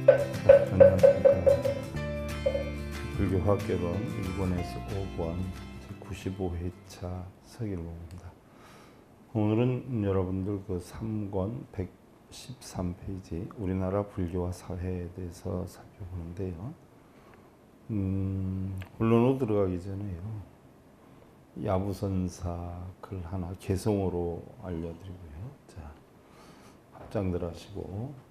안녕하십니까. 불교학개론 1권에서 5권 95회차 서길봉입니다. 오늘은 여러분들 그 3권 113페이지 우리나라 불교와 사회에 대해서 살펴보는데요. 본론으로 들어가기 전에요. 야부선사 글 하나 개성으로 알려드리고요. 자, 합장들 하시고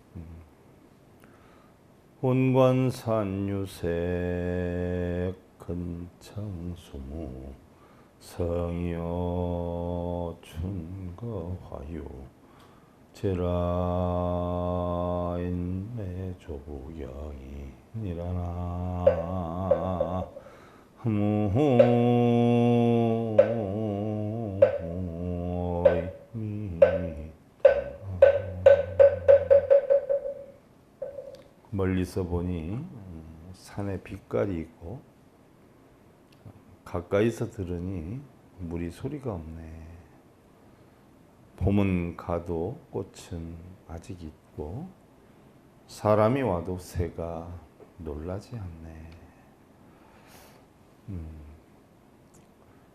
혼관산유색 근청수무 성여 춘거화유 제라인 매조부경이 니라나 멀리서 보니 산에 빛깔이 있고 가까이서 들으니 물이 소리가 없네. 봄은 가도 꽃은 아직 있고 사람이 와도 새가 놀라지 않네.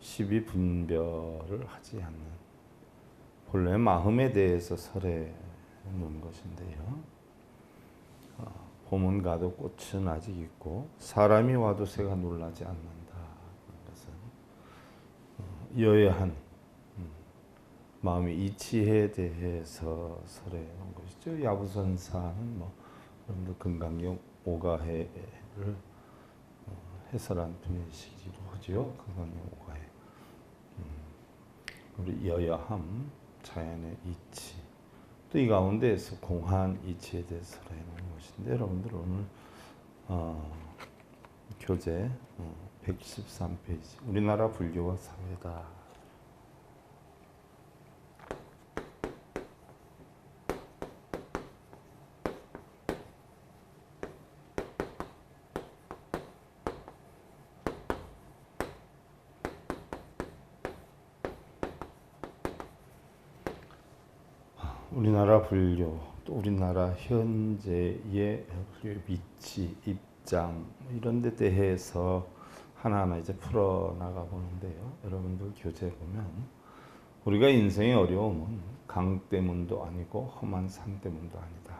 시비 분별을 하지 않는 본래 마음에 대해서 설해 놓은 것인데요. 봄은 가도 꽃은 아직 있고 사람이 와도 새가 놀라지 않는다. 것은 여야한 마음의 이치에 대해서 설해 놓은 것이죠. 야부선사는 여러분들 금강경 오가해를 해설한 분이시기도 하죠. 금강경 오가해. 우리 여야함, 자연의 이치. 또 이 가운데에서 공한 이치에 대해서 설해 놓은 것인데 여러분들 오늘 교재 113페이지 우리나라 불교와 사회다. 우리나라 불교, 또 우리나라 현재의 불교의 위치, 입장 이런 데 대해서 하나하나 이제 풀어나가 보는데요. 여러분들 교재 보면 우리가 인생의 어려움은 강 때문도 아니고 험한 산 때문도 아니다.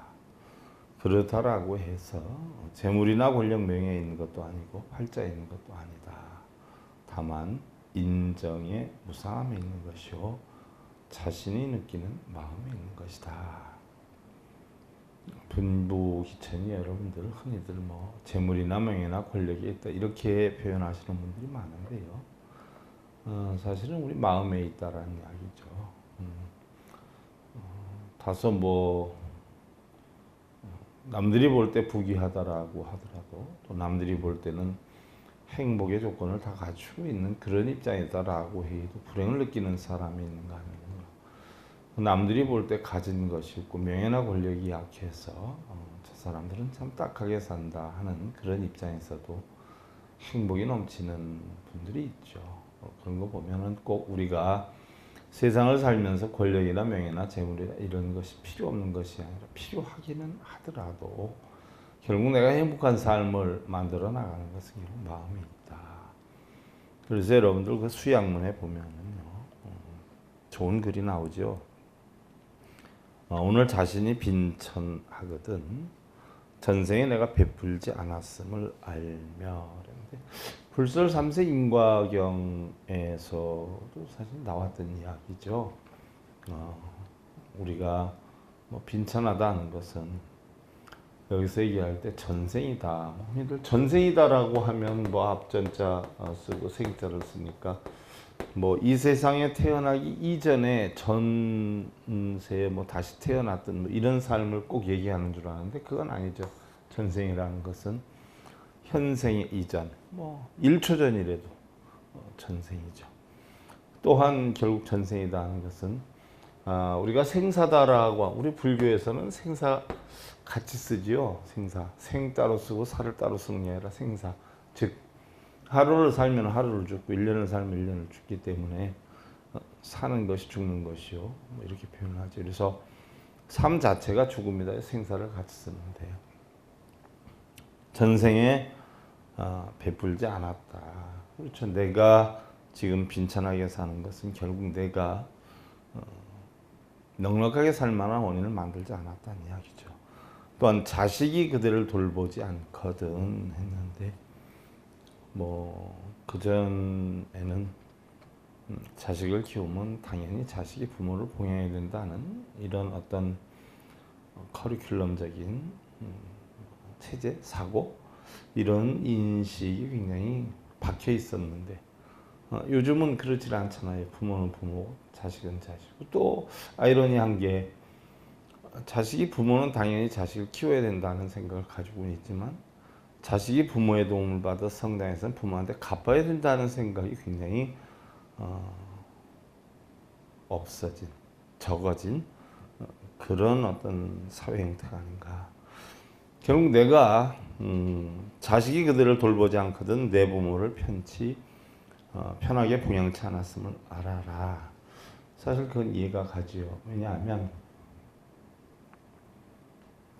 그렇다라고 해서 재물이나 권력, 명예에 있는 것도 아니고 팔자에 있는 것도 아니다. 다만 인정의 무상함에 있는 것이요 자신이 느끼는 마음에 있는 것이다. 분부기천이 여러분들 흔히들 재물이나 명예나 권력이 있다 이렇게 표현하시는 분들이 많은데요. 사실은 우리 마음에 있다라는 이야기죠. 다소 남들이 볼 때 부귀하다라고 하더라도 또 남들이 볼 때는 행복의 조건을 다 갖추고 있는 그런 입장이다라고 해도 불행을 느끼는 사람이 있는가 하면 남들이 볼 때 가진 것이 없고 명예나 권력이 약해서 저 사람들은 참 딱하게 산다 하는 그런 입장에서도 행복이 넘치는 분들이 있죠. 그런 거 보면은 꼭 우리가 세상을 살면서 권력이나 명예나 재물이나 이런 것이 필요 없는 것이 아니라 필요하기는 하더라도 결국 내가 행복한 삶을 만들어 나가는 것은 결국 마음이 있다. 그래서 여러분들 그 수양문에 보면은요 좋은 글이 나오죠. 오늘 자신이 빈천하거든 전생에 내가 베풀지 않았음을 알며. 불설 3세 인과경에서도 사실 나왔던 이야기죠. 우리가 빈천하다 하는 것은 여기서 얘기할 때 전생이다. 흔히들 전생이다라고 하면 앞전자 쓰고 생자를 쓰니까 이 세상에 태어나기 이전에 전세에 다시 태어났던 이런 삶을 꼭 얘기하는 줄 아는데 그건 아니죠. 전생이라는 것은 현생의 이전, 1초 전이라도 전생이죠. 또한 결국 전생이다 하는 것은 우리가 생사다라고 우리 불교에서는 생사 같이 쓰지요. 생사, 생 따로 쓰고 사를 따로 쓰는 게 아니라 생사, 즉 하루를 살면 하루를 죽고 1년을 살면 1년을 죽기 때문에 사는 것이 죽는 것이요. 이렇게 표현하죠. 그래서 삶 자체가 죽음이다. 생사를 같이 쓰는데요. 전생에 베풀지 않았다. 그렇죠. 내가 지금 빈천하게 사는 것은 결국 내가 넉넉하게 살 만한 원인을 만들지 않았다는 이야기죠. 또한 자식이 그들을 돌보지 않거든 했는데 뭐 그전에는 자식을 키우면 당연히 자식이 부모를 봉양해야 된다는 이런 어떤 커리큘럼적인 체제, 사고 이런 인식이 굉장히 박혀 있었는데 요즘은 그렇지 않잖아요. 부모는 부모, 자식은 자식. 또 아이러니한 게 자식이 부모는 당연히 자식을 키워야 된다는 생각을 가지고 있지만 자식이 부모의 도움을 받아 성장해서는 부모한테 갚아야 된다는 생각이 굉장히 없어진, 적어진 그런 어떤 사회 형태가 아닌가. 결국 내가 자식이 그들을 돌보지 않거든 내 부모를 편하게 봉양치 않았음을 알아라. 사실 그건 이해가 가지요. 왜냐하면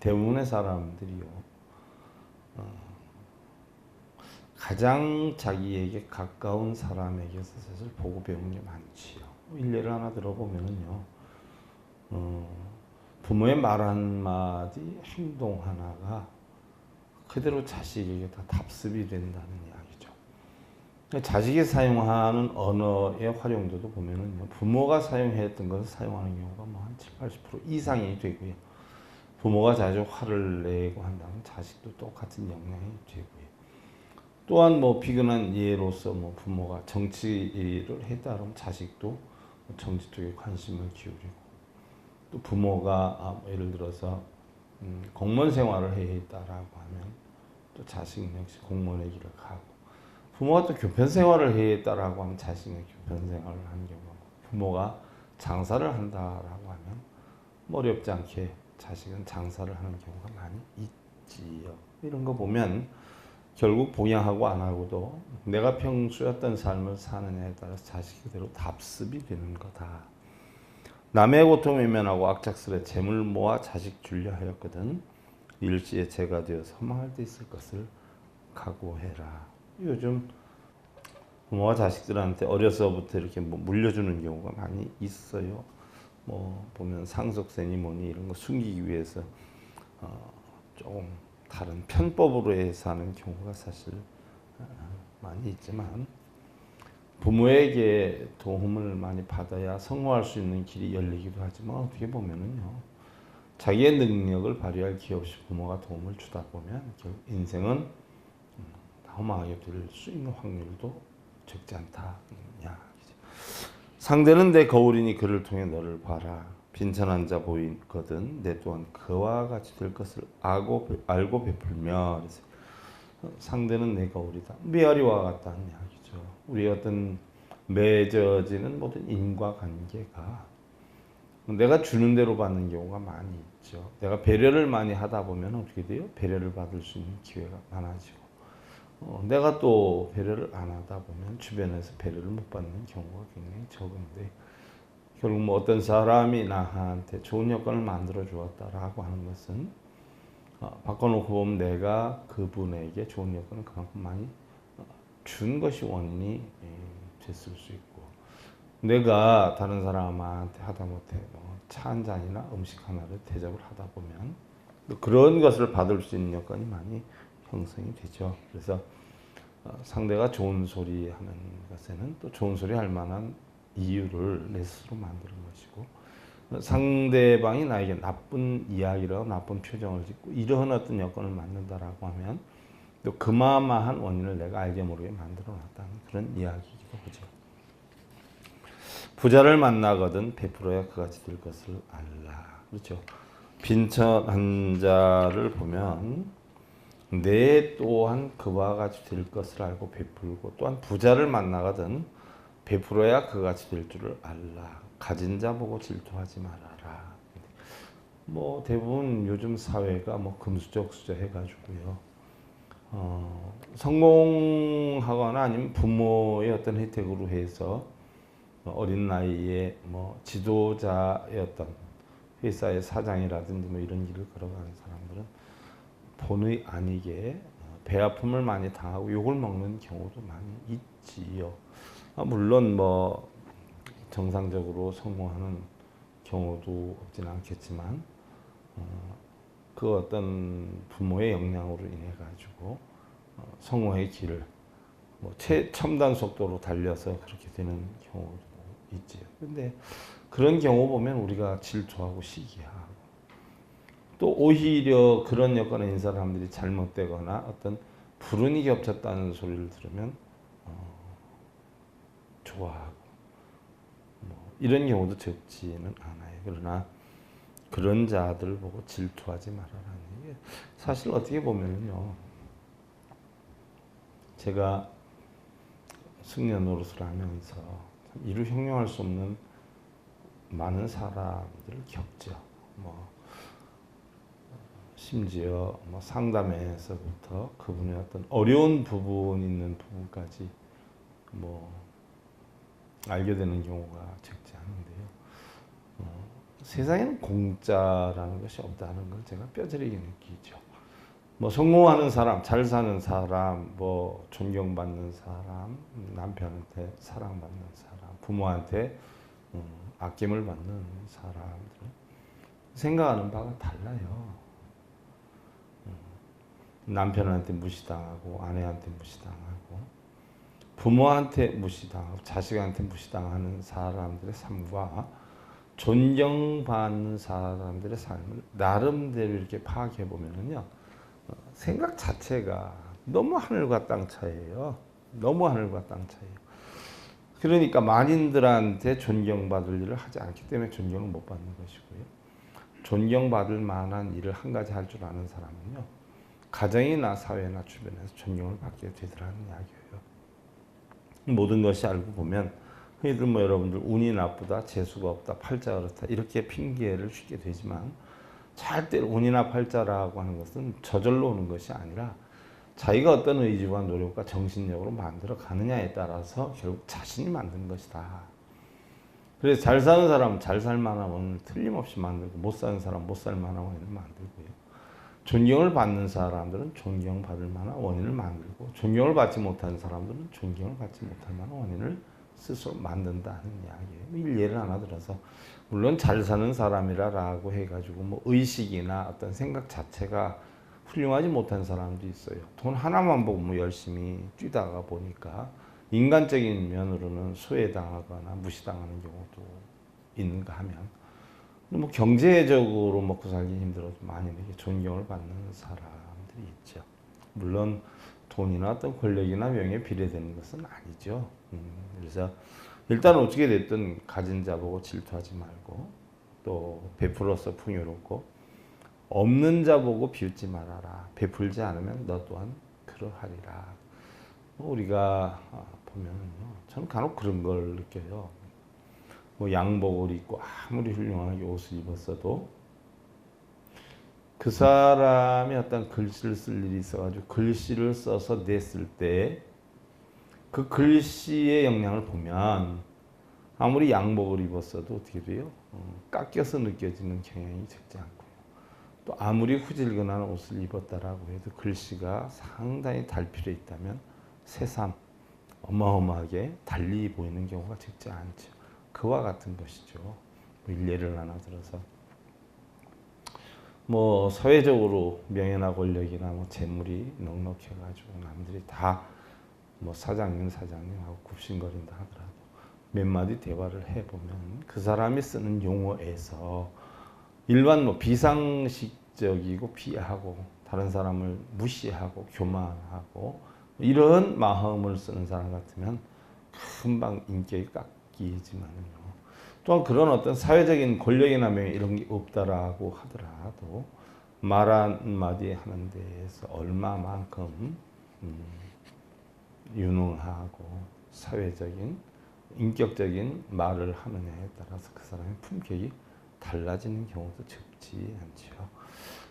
대부분의 사람들이요 가장 자기에게 가까운 사람에게서 사실 보고 배운 게 많지요. 일례를 하나 들어보면은요 부모의 말 한마디 행동 하나가 그대로 자식에게 다 답습이 된다는 이야기죠. 자식이 사용하는 언어의 활용도도 보면은요 부모가 사용했던 것을 사용하는 경우가 뭐 한 70, 80% 이상이 되고요. 부모가 자주 화를 내고 한다면 자식도 똑같은 영향이 되고요. 또한 뭐 비근한 예로서 뭐 부모가 정치를 했다 그러면 자식도 정치 쪽에 관심을 기울이고 또 부모가 예를 들어서 공무원 생활을 해야 했다라고 하면 또 자식 역시 공무원의 길을 가고 부모가 또 교편 생활을 해야 했다라고 하면 자식은 교편 생활을 하는 경우가 많고 부모가 장사를 한다라고 하면 어렵지 않게 자식은 장사를 하는 경우가 많이 있지요. 이런 거 보면 결국 봉양하고 안 하고도 내가 평소에 어떤 삶을 사느냐에 따라서 자식이 그대로 답습이 되는 거다. 남의 고통 외면하고 악착스레 재물 모아 자식 주려 하였거든 일시에 죄가 되어서 허망할 때 있을 것을 각오해라. 요즘 부모가 자식들한테 어려서부터 이렇게 뭐 물려주는 경우가 많이 있어요. 뭐 보면 상속세니 뭐니 이런 거 숨기기 위해서 조금 다른 편법으로 해서 하는 경우가 사실 많이 있지만 부모에게 도움을 많이 받아야 성공할 수 있는 길이 열리기도 하지만 어떻게 보면은요 자기의 능력을 발휘할 기회 없이 부모가 도움을 주다 보면 결국 인생은 허망하게 될 수 있는 확률도 적지 않다. 상대는 내 거울이니 그를 통해 너를 봐라. 빈천한 자 보이거든 내 또한 그와 같이 될 것을 알고 베풀며 상대는 내 거울이다. 메아리와 같다는 이야기죠. 우리 어떤 맺어지는 모든 인과관계가 내가 주는 대로 받는 경우가 많이 있죠. 내가 배려를 많이 하다 보면 어떻게 돼요? 배려를 받을 수 있는 기회가 많아지고 내가 또 배려를 안 하다 보면 주변에서 배려를 못 받는 경우가 굉장히 적은데 결국 뭐 어떤 사람이 나한테 좋은 여건을 만들어 주었다라고 하는 것은 바꿔놓고 보면 내가 그분에게 좋은 여건을 그만큼 많이 준 것이 원인이 됐을 수 있고 내가 다른 사람한테 하다못해 차 한 잔이나 음식 하나를 대접을 하다 보면 그런 것을 받을 수 있는 여건이 많이 형성이 되죠. 그래서 상대가 좋은 소리 하는 것에는 또 좋은 소리 할 만한 이유를 내 스스로 만드는 것이고 상대방이 나에게 나쁜 이야기를 나쁜 표정을 짓고 이러한 어떤 여건을 만든다라고 하면 또 그마마한 원인을 내가 알게 모르게 만들어 놨다는 그런 이야기이기도 하죠. 부자를 만나거든 베풀어야 그같이 될 것을 알라. 그렇죠. 빈천한 자를 보면 내 또한 그와 같이 될 것을 알고 베풀고 또한 부자를 만나거든 베풀어야 그같이 될 줄을 알라. 가진 자 보고 질투하지 말아라. 뭐 대부분 요즘 사회가 뭐 금수저수저 해가지고요. 성공하거나 아니면 부모의 어떤 혜택으로 해서 어린 나이에 뭐 지도자의 어떤 회사의 사장이라든지 뭐 이런 길을 걸어가는 사람들은 본의 아니게 배 아픔을 많이 당하고 욕을 먹는 경우도 많이 있지요. 물론 뭐 정상적으로 성공하는 경우도 없진 않겠지만 그 어떤 부모의 영향으로 인해 가지고 성공의 길을 뭐 최첨단 속도로 달려서 그렇게 되는 경우도 있지요. 근데 그런 경우 보면 우리가 질투하고 시기하고 또 오히려 그런 여건에 있는 사람들이 잘못되거나 어떤 불운이 겹쳤다는 소리를 들으면 좋아하고 뭐 이런 경우도 적지는 않아요. 그러나 그런 자들 보고 질투하지 말아라는 게 사실 어떻게 보면요, 제가 승려 노릇을 하면서 이루 형용할 수 없는 많은 사람들을 겪죠. 뭐 심지어 뭐 상담에서부터 그분의 어떤 어려운 부분 있는 부분까지 뭐 알게 되는 경우가 적지 않은데요. 세상에는 공짜라는 것이 없다는 걸 제가 뼈저리게 느끼죠. 뭐 성공하는 사람, 잘 사는 사람, 뭐 존경받는 사람, 남편한테 사랑받는 사람, 부모한테 아낌을 받는 사람들 생각하는 바가 달라요. 남편한테 무시당하고 아내한테 무시당하고 부모한테 무시당하고 자식한테 무시당하는 사람들의 삶과 존경받는 사람들의 삶을 나름대로 이렇게 파악해 보면은요, 생각 자체가 너무 하늘과 땅 차이예요. 너무 하늘과 땅 차이예요. 그러니까 만인들한테 존경받을 일을 하지 않기 때문에 존경을 못 받는 것이고요. 존경받을 만한 일을 한 가지 할 줄 아는 사람은요, 가정이나 사회나 주변에서 존경을 받게 되더라는 이야기예요. 모든 것이 알고 보면 흔히들 뭐 여러분들 운이 나쁘다, 재수가 없다, 팔자가 그렇다 이렇게 핑계를 쉽게 되지만 절대 운이나 팔자라고 하는 것은 저절로 오는 것이 아니라 자기가 어떤 의지와 노력과 정신력으로 만들어 가느냐에 따라서 결국 자신이 만든 것이다. 그래서 잘 사는 사람은 잘 살 만한 원인을 틀림없이 만들고 못 사는 사람은 못 살 만한 원인을 만들고요. 존경을 받는 사람들은 존경받을 만한 원인을 만들고 존경을 받지 못하는 사람들은 존경을 받지 못할 만한 원인을 스스로 만든다는 이야기예요. 예를 하나 들어서 물론 잘 사는 사람이라고 해가지고 뭐 의식이나 어떤 생각 자체가 훌륭하지 못한 사람도 있어요. 돈 하나만 보고 뭐 열심히 뛰다가 보니까 인간적인 면으로는 소외당하거나 무시당하는 경우도 있는가 하면 뭐 경제적으로 먹고 살기 힘들어도 만인에게 존경을 받는 사람들이 있죠. 물론 돈이나 어떤 권력이나 명예에 비례되는 것은 아니죠. 그래서 일단 어떻게 됐든 가진 자 보고 질투하지 말고 또 베풀어서 풍요롭고 없는 자 보고 비웃지 말아라. 베풀지 않으면 너 또한 그러하리라. 우리가 보면은요, 저는 간혹 그런 걸 느껴요. 뭐 양복을 입고 아무리 훌륭하게 옷을 입었어도 그 사람이 어떤 글씨를 쓸 일이 있어가지고 글씨를 써서 냈을 때 그 글씨의 영향을 보면 아무리 양복을 입었어도 어떻게 돼요? 깎여서 느껴지는 경향이 적지 않고요. 또 아무리 후질근한 옷을 입었다라고 해도 글씨가 상당히 달필해 있다면 새삼 어마어마하게 달리 보이는 경우가 적지 않죠. 그와 같은 것이죠. 예를 하나 들어서 뭐 사회적으로 명예나 권력이나 뭐 재물이 넉넉해가지고 남들이 다 뭐 사장님하고 굽신거린다 하더라도 몇 마디 대화를 해보면 그 사람이 쓰는 용어에서 일반 뭐 비상식적이고 비하고 다른 사람을 무시하고 교만하고 이런 마음을 쓰는 사람 같으면 금방 인격이 깎이지만요. 또한 그런 어떤 사회적인 권력이나 명예 이런 게 없다라고 하더라도 말 한마디 하는 데에서 얼마만큼 유능하고 사회적인 인격적인 말을 하느냐에 따라서 그 사람의 품격이 달라지는 경우도 적지 않죠.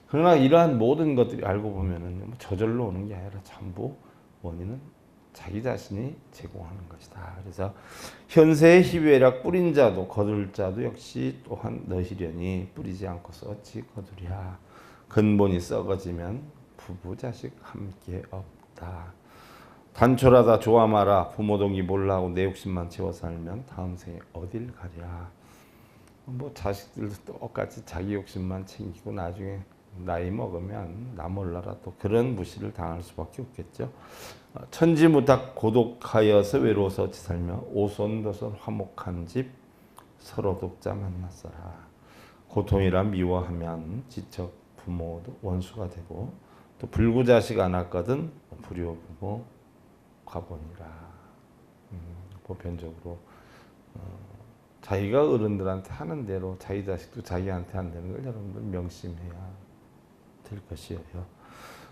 그러나 이러한 모든 것들이 알고 보면은 저절로 오는 게 아니라 전부 원인은 자기 자신이 제공하는 것이다. 그래서 현세의 희배락 뿌린 자도 거둘 자도 역시 또한 너시려니 뿌리지 않고서 어찌 거두랴. 근본이 썩어지면 부부 자식 함께 없다. 단촐하다 좋아 마라. 부모 동기 몰라 하고 내 욕심만 채워 살면 다음 생에 어딜 가랴. 뭐 자식들도 똑같이 자기 욕심만 챙기고 나중에 나이 먹으면 나 몰라라 또 그런 무시를 당할 수밖에 없겠죠. 천지무닥 고독하여서 외로워서 어찌 살며 오손도손 화목한 집 서로 독자 만났어라. 고통이라 미워하면 지척 부모도 원수가 되고 또 불구자식 안 왔거든 불효부모 과본이라. 보편적으로 자기가 어른들한테 하는 대로 자기 자식도 자기한테 한다는 걸 여러분들 명심해야 될 것이에요.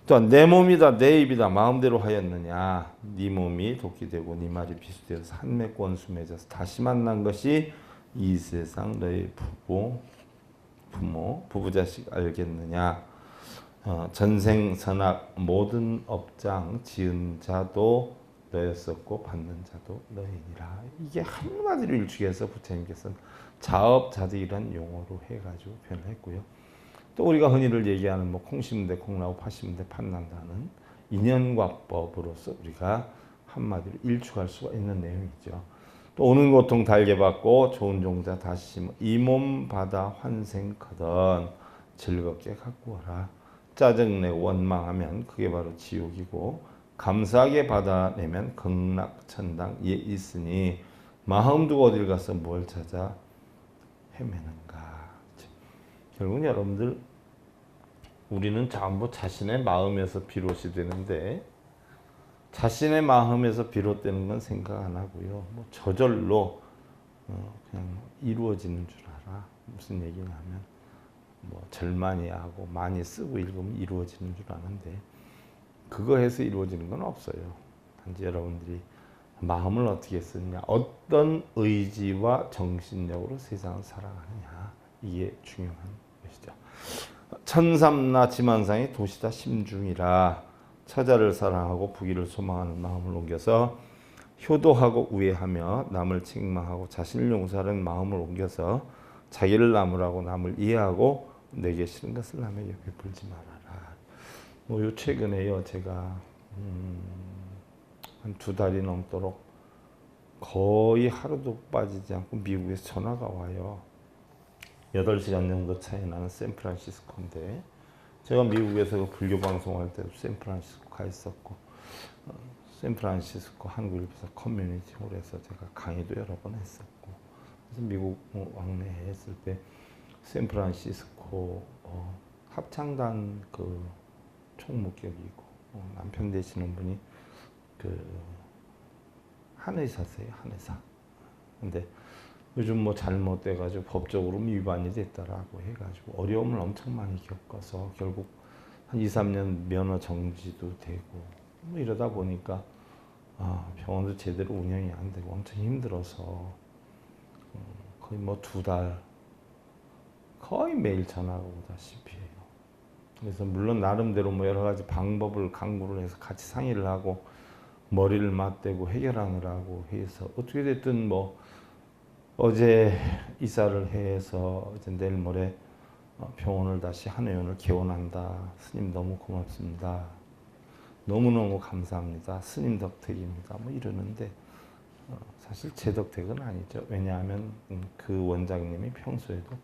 또한 내 몸이다 내 입이다 마음대로 하였느냐. 네 몸이 도끼 되고 네 말이 비수되어서 한맥 원수 맺어서 다시 만난 것이 이 세상 너의 부모 부부자식 알겠느냐. 전생 선악 모든 업장 지은 자도 너였었고 받는 자도 너희니라. 이게 한마디로 일축해서 부처님께서는 자업자득이란 용어로 해가지고 표현을 했고요. 또 우리가 흔히들 얘기하는 뭐 콩 심은 데 콩 나고 팥 심은 데 팥 난다는 인연과법으로서 우리가 한마디로 일축할 수가 있는 내용이죠. 또 오는 고통 달게 받고 좋은 종자 다시 심어 이 몸 받아 환생거든 즐겁게 갖고 와라. 짜증내고 원망하면 그게 바로 지옥이고 감사하게 받아내면 극락천당 예 있으니 마음 두고 어딜 가서 뭘 찾아 헤매는가. 결국은 여러분들 우리는 전부 자신의 마음에서 비롯이 되는데 자신의 마음에서 비롯되는 건 생각 안 하고요. 뭐 저절로 그냥 이루어지는 줄 알아. 무슨 얘기냐면 뭐 절 많이 하고 많이 쓰고 읽으면 이루어지는 줄 아는데 그거 해서 이루어지는 건 없어요. 단지 여러분들이 마음을 어떻게 쓰느냐, 어떤 의지와 정신력으로 세상을 살아가느냐, 이게 중요한 것이죠. 천삼나 지만상이 도시다 심중이라. 처자를 사랑하고 부귀를 소망하는 마음을 옮겨서 효도하고 우애하며 남을 책망하고 자신을 용서하는 마음을 옮겨서 자기를 나무라고 남을 이해하고 내게 싫은 것을 남에게 베풀지 말아라. 뭐 요 최근에요 제가 한 2달이 넘도록 거의 하루도 빠지지 않고 미국에서 전화가 와요. 8시간 정도 차이 나는 샌프란시스코인데 제가 미국에서 그 불교 방송할 때도 샌프란시스코 가 있었고 샌프란시스코 한국일보사 커뮤니티 홀에서 제가 강의도 여러 번 했었고 그래서 미국 왕래했을 때 샌프란시스코 합창단 그 총무격이고 남편 되시는 분이 그 한의사세요. 한의사. 근데 요즘 뭐 잘못돼가지고 법적으로 위반이 됐다라고 해가지고 어려움을 엄청 많이 겪어서 결국 한 2, 3년 면허 정지도 되고 뭐 이러다 보니까 병원도 제대로 운영이 안 되고 엄청 힘들어서 거의 뭐 2달 거의 매일 전화가 오다시피 해요. 그래서 물론 나름대로 뭐 여러 가지 방법을 강구를 해서 같이 상의를 하고 머리를 맞대고 해결하느라고 해서 어떻게 됐든 뭐 어제 이사를 해서 이제 내일 모레 병원을 다시 한의원을 개원한다. 스님 너무 고맙습니다. 너무너무 감사합니다. 스님 덕택입니다. 뭐 이러는데 사실 제 덕택은 아니죠. 왜냐하면 그 원장님이 평소에도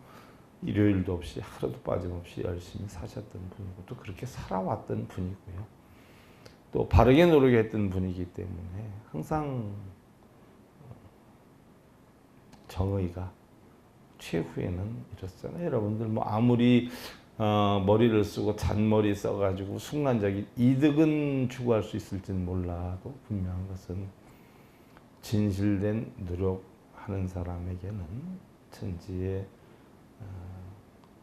일요일도 없이 하루도 빠짐없이 열심히 사셨던 분이고 또 그렇게 살아왔던 분이고요. 또 바르게 노력했던 분이기 때문에 항상 정의가 최후에는 이렇잖아요. 여러분들 뭐 아무리 머리를 쓰고 잔머리 써가지고 순간적인 이득은 추구할 수 있을지는 몰라도 분명한 것은 진실된 노력하는 사람에게는 천지에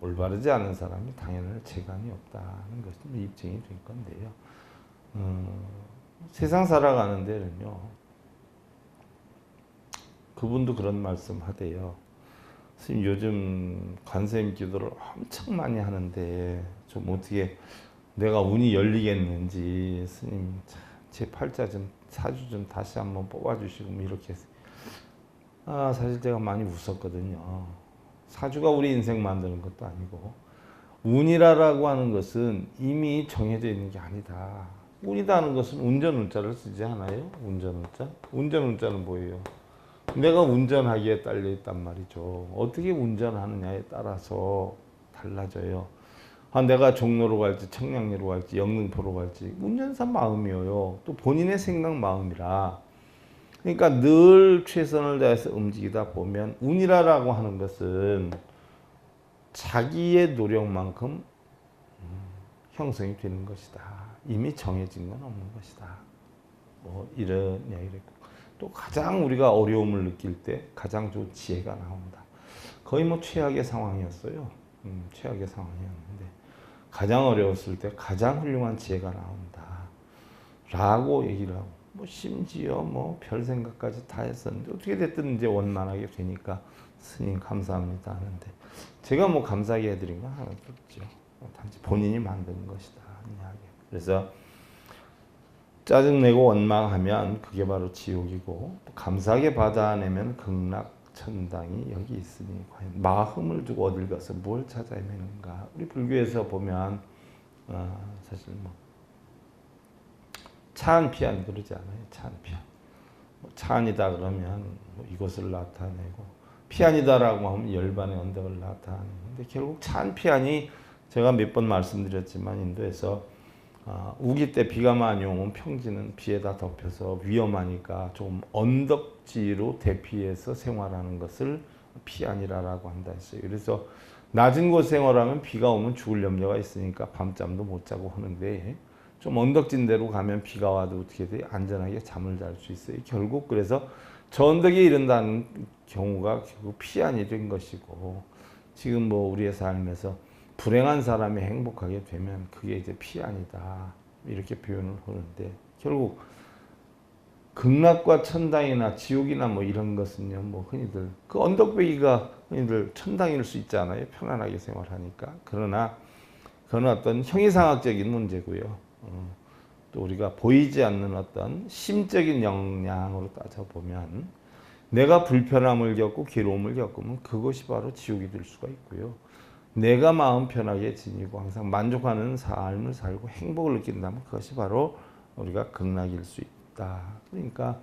올바르지 않은 사람이 당연할 재간이 없다는 것이 입증이 될 건데요. 세상 살아가는 데는요. 그분도 그런 말씀 하대요. 스님 요즘 관세음 기도를 엄청 많이 하는데 좀 어떻게 내가 운이 열리겠는지 스님 제 팔자 좀 사주 좀 다시 한번 뽑아주시고 뭐 이렇게 사실 제가 많이 웃었거든요. 사주가 우리 인생 만드는 것도 아니고 운이라고 하는 것은 이미 정해져 있는 게 아니다. 운이라는 것은 운전 운자를 쓰지 않아요? 운전 운자? 운전 운자는 뭐예요? 내가 운전하기에 딸려 있단 말이죠. 어떻게 운전하느냐에 따라서 달라져요. 내가 종로로 갈지 청량리로 갈지 영등포로 갈지 운전사 마음이에요. 또 본인의 생각 마음이라. 그러니까 늘 최선을 다해서 움직이다 보면 운이라고 하는 것은 자기의 노력만큼 형성이 되는 것이다. 이미 정해진 건 없는 것이다. 뭐 이런 이야기를 했고, 또 가장 우리가 어려움을 느낄 때 가장 좋은 지혜가 나온다. 거의 뭐 최악의 상황이었어요. 최악의 상황이었는데 가장 어려웠을 때 가장 훌륭한 지혜가 나온다. 라고 얘기를 하고, 뭐 심지어 뭐 별 생각까지 다 했었는데 어떻게 됐든 이제 원만하게 되니까 스님 감사합니다 하는데, 제가 뭐 감사하게 해드린 건 하나도 없죠. 단지 본인이 만든 것이다. 그래서 짜증내고 원망하면 그게 바로 지옥이고, 감사하게 받아내면 극락천당이 여기 있으니 과연 마음을 두고 어딜 가서 뭘 찾아 헤매는가. 우리 불교에서 보면 사실 뭐 차안피안 그러지 않아요. 차안피안. 차안이다 그러면 뭐 이것을 나타내고, 피안이다라고 하면 열반의 언덕을 나타내는데, 결국 차안피안이 제가 몇 번 말씀드렸지만 인도에서 우기 때 비가 많이 오면 평지는 비에다 덮여서 위험하니까 좀 언덕지로 대피해서 생활하는 것을 피안이라고 한다 했어요. 그래서 낮은 곳 생활하면 비가 오면 죽을 염려가 있으니까 밤잠도 못 자고 하는데, 좀 언덕진 데로 가면 비가 와도 어떻게 돼? 안전하게 잠을 잘 수 있어요. 결국 그래서 저 언덕에 이른다는 경우가 결국 피안이 된 것이고, 지금 뭐 우리의 삶에서 불행한 사람이 행복하게 되면 그게 이제 피안이다. 이렇게 표현을 하는데, 결국 극락과 천당이나 지옥이나 뭐 이런 것은요, 뭐 흔히들 그 언덕배기가 흔히들 천당일 수 있잖아요. 편안하게 생활하니까. 그러나 그건 어떤 형이상학적인 문제고요. 또 우리가 보이지 않는 어떤 심적인 역량으로 따져보면 내가 불편함을 겪고 괴로움을 겪으면 그것이 바로 지옥이 될 수가 있고요. 내가 마음 편하게 지니고 항상 만족하는 삶을 살고 행복을 느낀다면 그것이 바로 우리가 극락일 수 있다. 그러니까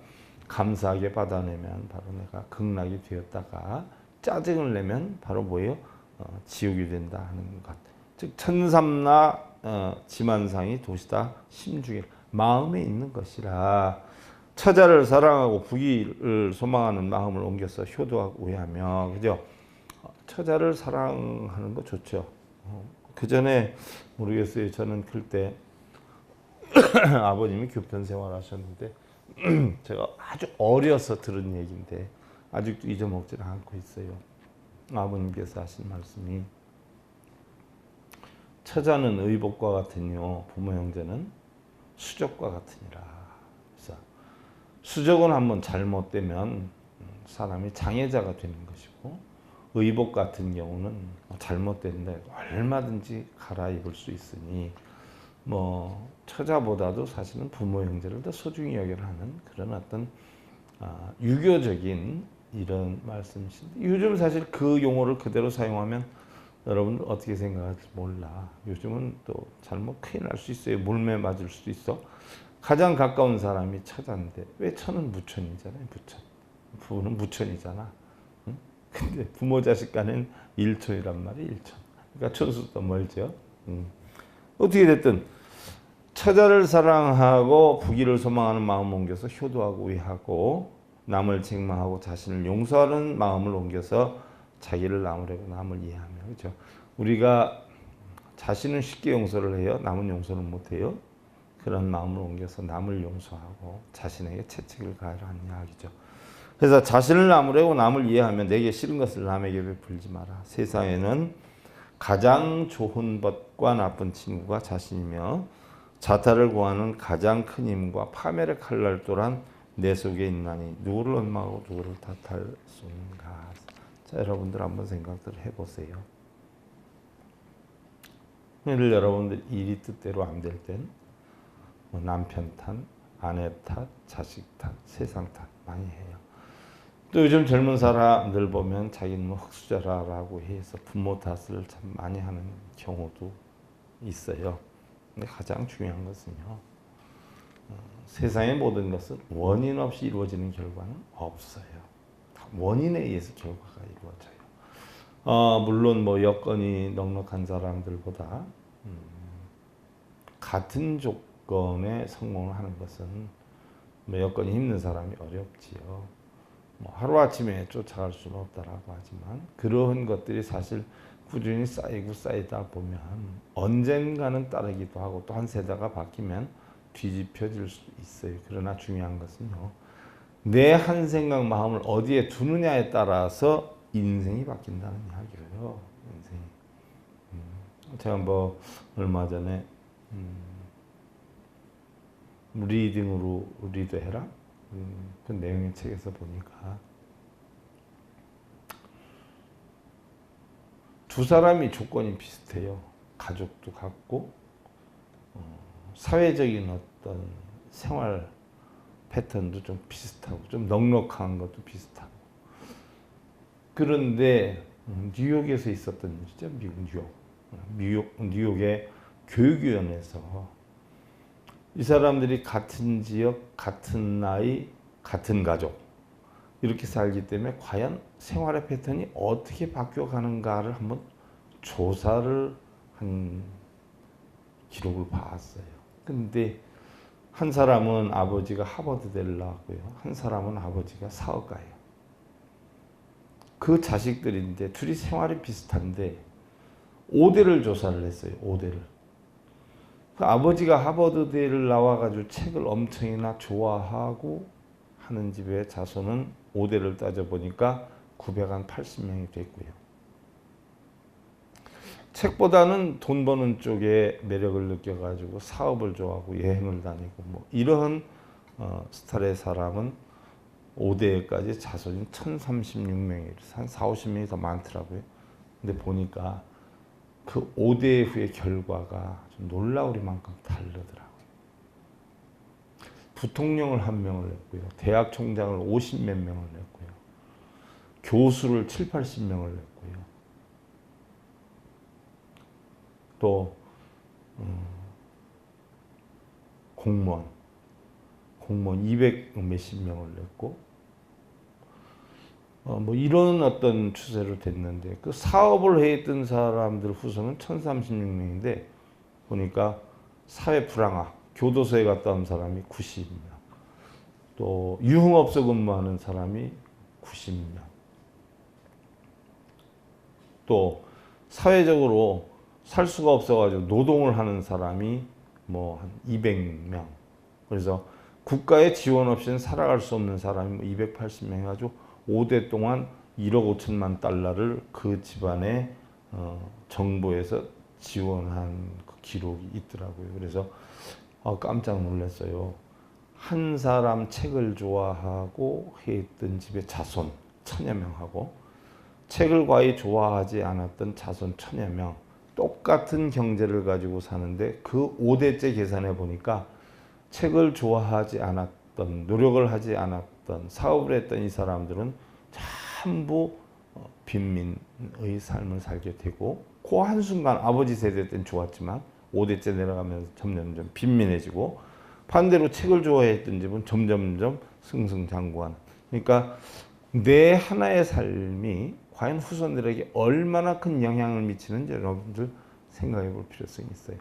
감사하게 받아내면 바로 내가 극락이 되었다가, 짜증을 내면 바로 뭐예요? 지옥이 된다 하는 것. 즉 천삼나 지만상이 도시다 심중에 마음에 있는 것이라, 처자를 사랑하고 부귀를 소망하는 마음을 옮겨서 효도하고 우애하며, 그죠? 처자를 사랑하는 거 좋죠. 그 전에 모르겠어요. 저는 그때 아버님이 교편 생활하셨는데 제가 아주 어려서 들은 얘기인데 아직도 잊어먹지 않고 있어요. 아버님께서 하신 말씀이, 처자는 의복과 같으니요 부모 형제는 수족과 같으니라. 그래서 수족은 한번 잘못되면 사람이 장애자가 되는 것이고, 의복 같은 경우는 잘못된데 얼마든지 갈아입을 수 있으니, 뭐 처자보다도 사실은 부모 형제를 더 소중히 여겨야 하는 그런 어떤 유교적인 이런 말씀이신데, 요즘 사실 그 용어를 그대로 사용하면 여러분들 어떻게 생각할지 몰라. 요즘은 또 잘못 큰일 날 수 있어요. 물매 맞을 수도 있어. 가장 가까운 사람이 처자인데, 왜 처는 무천이잖아요. 무천. 부부는 무천이잖아. 응? 근데 부모 자식 간에는 일천이란 말이에요. 일천. 그러니까 천수도 멀죠. 어떻게 됐든 처자를 사랑하고 부귀를 소망하는 마음을 옮겨서 효도하고 우애하고, 남을 책망하고 자신을 용서하는 마음을 옮겨서 자기를 나무라고 남을 이해하며, 그렇죠? 우리가 자신은 쉽게 용서를 해요. 남은 용서를 못 해요. 그런 마음을 옮겨서 남을 용서하고 자신에게 채찍을 가하라 하는 이야기죠. 그래서 자신을 나무라고 남을 이해하면 내게 싫은 것을 남에게 베풀지 마라. 세상에는 가장 좋은 벗과 나쁜 친구가 자신이며, 자타를 구하는 가장 큰 힘과 파멸의 칼날 또한 내 속에 있나니 누구를 원망하고 누구를 탓할 수 있는가. 자, 여러분들 한번 생각들 해보세요. 늘 여러분들 일이 뜻대로 안 될 땐 남편 탓, 아내 탓, 자식 탓, 세상 탓 많이 해요. 또 요즘 젊은 사람들 보면 자기는 뭐 흙수저라고 해서 부모 탓을 참 많이 하는 경우도 있어요. 근데 가장 중요한 것은요, 세상의 모든 것은 원인 없이 이루어지는 결과는 없어요. 다 원인에 의해서 결과가 이루어져요. 물론 뭐 여건이 넉넉한 사람들보다 같은 조건에 성공을 하는 것은 뭐 여건이 힘든 사람이 어렵지요. 뭐 하루아침에 쫓아갈 수는 없다라고 하지만 그러한 것들이 사실 꾸준히 쌓이고 쌓이다 보면 언젠가는 따르기도 하고 또 한 세대가 바뀌면 뒤집혀질 수 있어요. 그러나 중요한 것은요, 내 한 생각 마음을 어디에 두느냐에 따라서 인생이 바뀐다는 이야기예요. 인생이. 제가 뭐 얼마 전에 리딩으로 리드해라 그 내용의 책에서 보니까 두 사람이 조건이 비슷해요. 가족도 같고 사회적인 어떤 생활 패턴도 좀 비슷하고 좀 넉넉한 것도 비슷하고 그런데 뉴욕에서 있었던 일이죠. 뉴욕의 교육위원회에서 이 사람들이 같은 지역, 같은 나이, 같은 가족 이렇게 살기 때문에 과연 생활의 패턴이 어떻게 바뀌어가는가를 한번 조사를 한 기록을 봤어요. 근데 한 사람은 아버지가 하버드대를 나왔고요. 한 사람은 아버지가 사업가예요. 그 자식들인데 둘이 생활이 비슷한데 5대를 조사를 했어요. 5대를. 그 아버지가 하버드대를 나와가지고 책을 엄청이나 좋아하고 하는 집의 자손은 5대를 따져보니까 980명이 됐고요. 책보다는 돈 버는 쪽에 매력을 느껴가지고 사업을 좋아하고 여행을 다니고 뭐 이런 스타일의 사람은 5대까지 자손이 1036명이 한 4, 50명이 더 많더라고요. 근데 보니까 그 5대 후의 결과가 좀 놀라우리만큼 다르더라고요. 부통령을 한 명을 냈고요. 대학 총장을 50몇 명을 냈고요. 교수를 7, 80명을 냈고요. 또 공무원 200 몇십 명을 냈고 뭐 이런 어떤 추세로 됐는데 그 사업을 했던 사람들 후손은 1036명인데 보니까 사회 불황화 교도소에 갔다 온 사람이 90명 또 유흥업소 근무하는 사람이 90명 또 사회적으로 살 수가 없어가지고 노동을 하는 사람이 뭐 한 200명 그래서 국가의 지원 없이는 살아갈 수 없는 사람이 280명 해가지고 5대 동안 1억 5천만 달러를 그 집안의 정부에서 지원한 그 기록이 있더라고요. 그래서 깜짝 놀랐어요. 한 사람 책을 좋아하고 했던 집의 자손 1000여 명하고 책을 거의 좋아하지 않았던 자손 1000여 명 똑같은 경제를 가지고 사는데 그 5대째 계산해 보니까 책을 좋아하지 않았던 노력을 하지 않았던 사업을 했던 이 사람들은 전부 빈민의 삶을 살게 되고 그 한순간 아버지 세대 때는 좋았지만 5대째 내려가면서 점점점 빈민해지고 반대로 책을 좋아했던 집은 점점점 승승장구하는 그러니까 내 하나의 삶이 과연 후손들에게 얼마나 큰 영향을 미치는지 여러분들 생각해 볼 필요성이 있어요.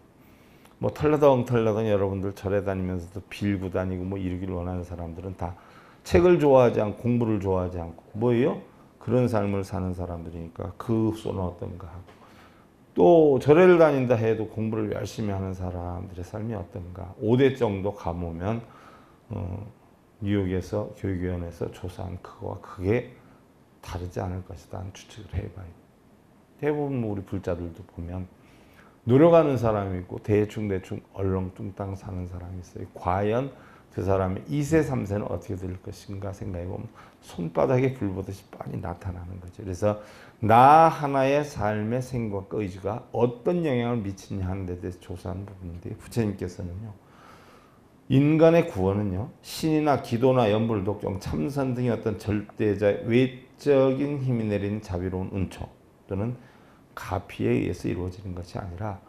뭐 털러덩 여러분들 절에 다니면서도 빌고 다니고 뭐 이루기를 원하는 사람들은 다 책을 좋아하지 않고 공부를 좋아하지 않고 뭐예요? 그런 삶을 사는 사람들이니까 그 후손은 어떤가 하고 또 절에를 다닌다 해도 공부를 열심히 하는 사람들의 삶이 어떤가 5대 정도 가보면 뉴욕에서 교육위원회에서 조사한 그거와 그게 다르지 않을 것이다 하는 추측을 해봐요. 대부분 우리 불자들도 보면 노력하는 사람이 있고 대충 얼렁뚱땅 사는 사람이 있어요. 과연 그 사람의 2세, 3세는 어떻게 될 것인가 생각해보면 손바닥에 불 보듯이 빤히 나타나는 거죠. 그래서 나 하나의 삶의 생각과 의지가 어떤 영향을 미치냐 하는 데 대해서 조사하는 부분인데 부처님께서는요. 인간의 구원은요, 신이나 기도나 연불, 독종, 참선 등의 어떤 절대자의 외적인 힘이 내리는 자비로운 은총 또는 가피에 의해서 이루어지는 것이 아니라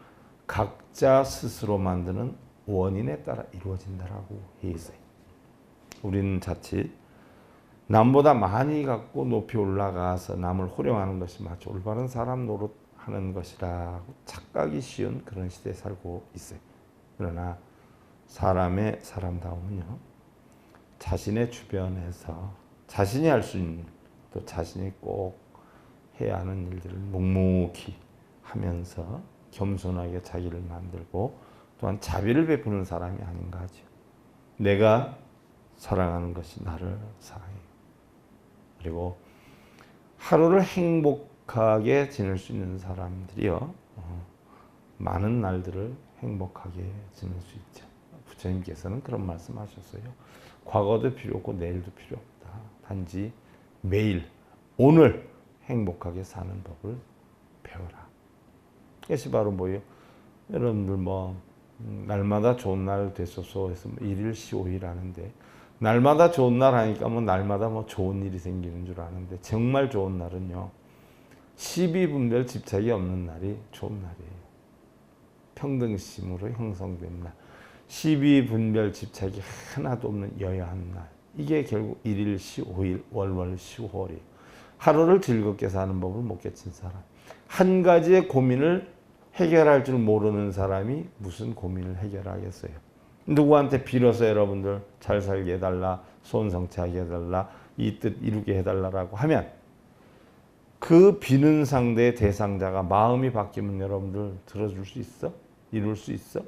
각자 스스로 만드는 원인에 따라 이루어진다라고 해 있어요. 우리는 자칫 남보다 많이 갖고 높이 올라가서 남을 호령하는 것이 마치 올바른 사람 노릇하는 것이라고 착각이 쉬운 그런 시대에 살고 있어요. 그러나 사람의 사람다움은요, 자신의 주변에서 자신이 할 수 있는, 또 자신이 꼭 해야 하는 일들을 묵묵히 하면서 겸손하게 자기를 만들고 또한 자비를 베푸는 사람이 아닌가 하죠. 내가 사랑하는 것이 나를 사랑해요. 그리고 하루를 행복하게 지낼 수 있는 사람들이요, 많은 날들을 행복하게 지낼 수 있죠. 부처님께서는 그런 말씀하셨어요. 과거도 필요 없고 내일도 필요 없다. 단지 매일 오늘 행복하게 사는 법을 배워라. 이것이 바로 뭐예요? 여러분들 날마다 좋은 날 되소서 해서 일일 시오일 하는데, 날마다 좋은 날 하니까 날마다 좋은 일이 생기는 줄 아는데, 정말 좋은 날은요, 12분별 집착이 없는 날이 좋은 날이에요. 평등심으로 형성된 날, 12분별 집착이 하나도 없는 여야한 날, 이게 결국 일일 시오일, 월월 시호월이에요. 하루를 즐겁게 사는 법을 못 깨친 사람, 한 가지의 고민을 해결할 줄 모르는 사람이 무슨 고민을 해결하겠어요? 누구한테 빌어서 여러분들 잘 살게 해달라, 소원성취하게 해달라, 이 뜻 이루게 해달라라고 하면 그 비는 상대의 대상자가 마음이 바뀌면 여러분들 들어줄 수 있어? 이룰 수 있어?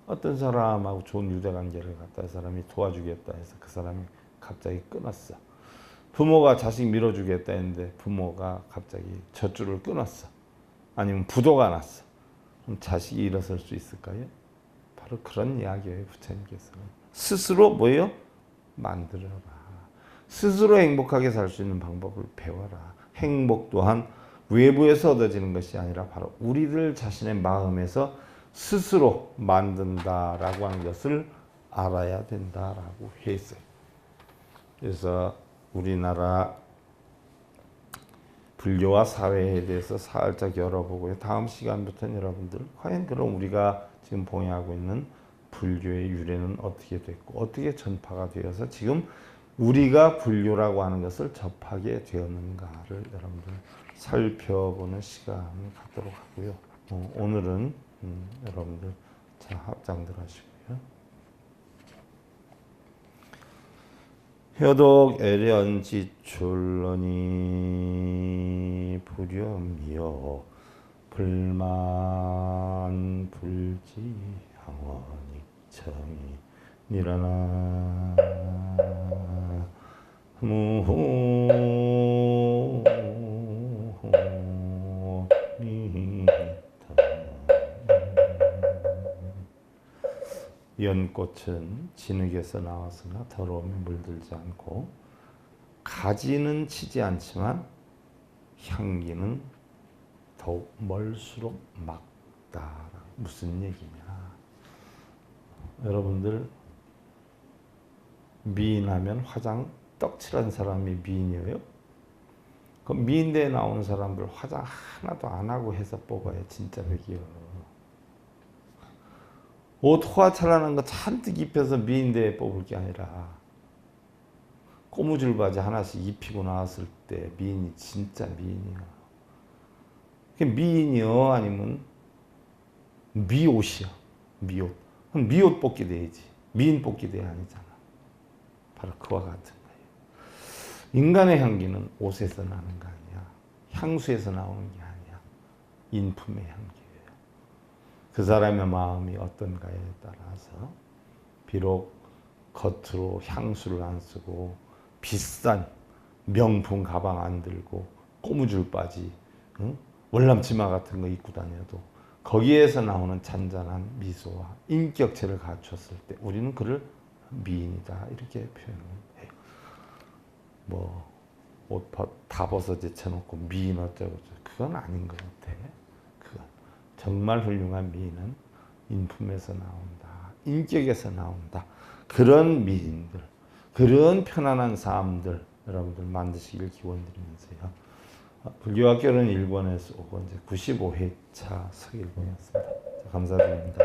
어떤 사람하고 좋은 유대관계를 갖다 사람이 도와주겠다 해서 그 사람이 갑자기 끊었어. 부모가 자식 밀어주겠다 했는데 부모가 갑자기 젖줄을 끊었어. 아니면 부도가 났어. 그럼 자식이 일어설 수 있을까요? 바로 그런 이야기예요. 부처님께서는 스스로 뭐예요? 만들어라. 스스로 행복하게 살 수 있는 방법을 배워라. 행복 또한 외부에서 얻어지는 것이 아니라 바로 우리들 자신의 마음에서 스스로 만든다라고 하는 것을 알아야 된다라고 했어요. 그래서 우리나라 불교와 사회에 대해서 살짝 열어보고요. 다음 시간부터는 여러분들 과연 그럼 우리가 지금 봉해하고 있는 불교의 유래는 어떻게 됐고 어떻게 전파가 되어서 지금 우리가 불교라고 하는 것을 접하게 되었는가를 여러분들 살펴보는 시간을 갖도록 하고요. 오늘은 여러분들 자 합장들 하시고요. 효독 애련지출러니 불염이여 불만 불지항원익청이 니라나 연꽃은 진흙에서 나왔으나 더러움에 물들지 않고 가지는 치지 않지만 향기는 더욱 멀수록 막다. 무슨 얘기냐? 여러분들 미인하면 화장 떡칠한 사람이 미인이에요? 그럼 미인대에 나오는 사람들 화장 하나도 안 하고 해서 뽑아야 진짜 백이요. 옷 호화찬란한 거 잔뜩 입혀서 미인대에 뽑을 게 아니라 꼬무줄 바지 하나씩 입히고 나왔을 때 미인이 진짜 미인이야. 미인이요? 아니면 미옷이야? 미옷. 그럼 미옷 뽑기 돼야지. 미인 뽑기 돼 아니잖아. 바로 그와 같은 거예요. 인간의 향기는 옷에서 나는 거 아니야. 향수에서 나오는 게 아니야. 인품의 향기. 그 사람의 마음이 어떤가에 따라서 비록 겉으로 향수를 안 쓰고 비싼 명품 가방 안 들고 꼬무줄 바지, 월남치마 같은 거 입고 다녀도 거기에서 나오는 잔잔한 미소와 인격체를 갖췄을 때 우리는 그를 미인이다 이렇게 표현을 해요. 옷 다 벗어 제쳐놓고 미인 어쩌고 그건 아닌 것 같아. 정말 훌륭한 미인은 인품에서 나온다. 인격에서 나온다. 그런 미인들, 그런 편안한 삶들 여러분들 만드시길 기원드리면서요. 불교학교는 일본에서 오고 이제 95회차 서일봉이었습니다. 감사드립니다.